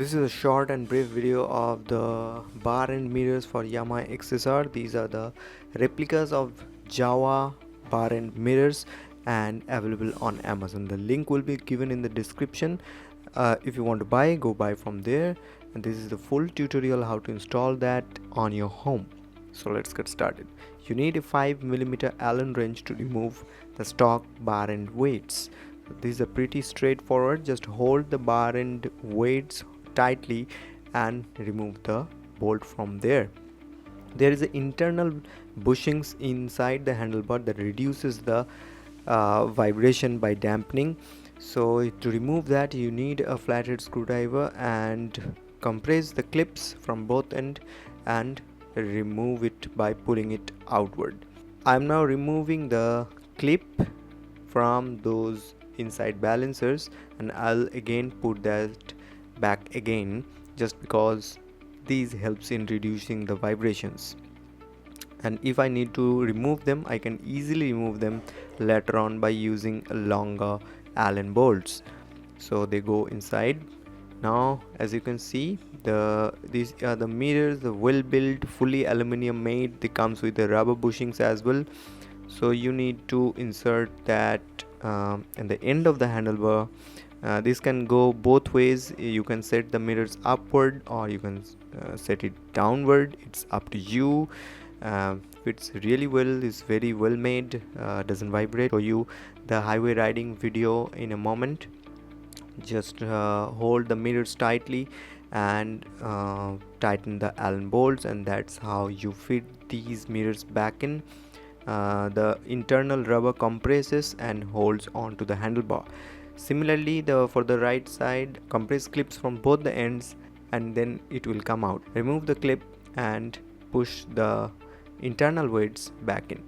This is a short and brief video of the bar end mirrors for Yamaha XSR. These are the replicas of Java bar end mirrors and available on Amazon. The link will be given in the description. If you want to buy, go buy from there. And this is the full tutorial how to install that on your home. So let's get started. You need a 5mm Allen wrench to remove the stock bar end weights. This is a pretty straightforward. Just hold the bar end weights tightly and remove the bolt from there. There is an internal bushings inside the handlebar that reduces the vibration by dampening. So to remove that, you need a flathead screwdriver and compress the clips from both ends and remove it by pulling it outward. I'm now removing the clip from those inside balancers, and I'll again put that back again just because these helps in reducing the vibrations. And if I need to remove them, I can easily remove them later on by using longer Allen bolts. So they go inside. Now as you can see, these are the mirrors, the well built, fully aluminum made. They comes with the rubber bushings as well. So you need to insert that in the end of the handlebar. This can go both ways. You can set the mirrors upward or you can set it downward. It's up to you. Fits really well, is very well made, doesn't vibrate. Show you the highway riding video in a moment. Just hold the mirrors tightly and tighten the Allen bolts, and that's how you fit these mirrors back in. The internal rubber compresses and holds onto the handlebar. Similarly, for the right side, compress clips from both the ends and then it will come out. Remove the clip and push the internal weights back in.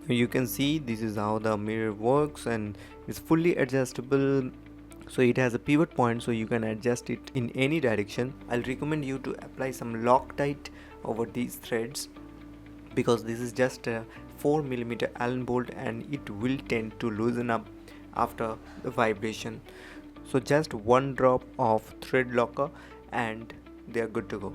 You can see this is how the mirror works, and it's fully adjustable. So it has a pivot point, so you can adjust it in any direction. I'll recommend you to apply some Loctite over these threads because this is just a 4mm Allen bolt and it will tend to loosen up after the vibration. So just one drop of thread locker and they are good to go.